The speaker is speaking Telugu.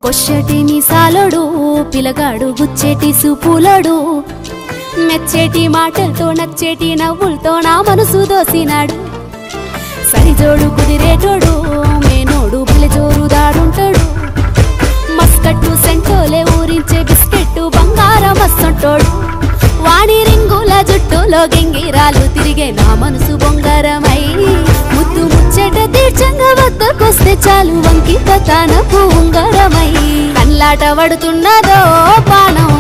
కొచ్చటి మీసాలోడు పిలగాడు గుచ్చేటి సూపులోడు మెచ్చేటి మాటలతో నచ్చేటి నవ్వులతో నా మనసు దోసినాడు సరిజోడు కుదిరేటోడు మేనోడు పిలజోరు దాడుంటాడు మస్కట్టు సెంటోలే ఊరించే బిస్కెట్టు బంగారం మస్తుంటోడు వాణి రింగుల జుట్టులో గెంగిరాలు తిరిగే నా మనసు బొంగారమై ముద్దు ముచ్చట తీర్చంగా వద్దకొస్తే చాలు వంకిత తనపు ఉంగరమై కన్లాట పడుతున్నదో పానం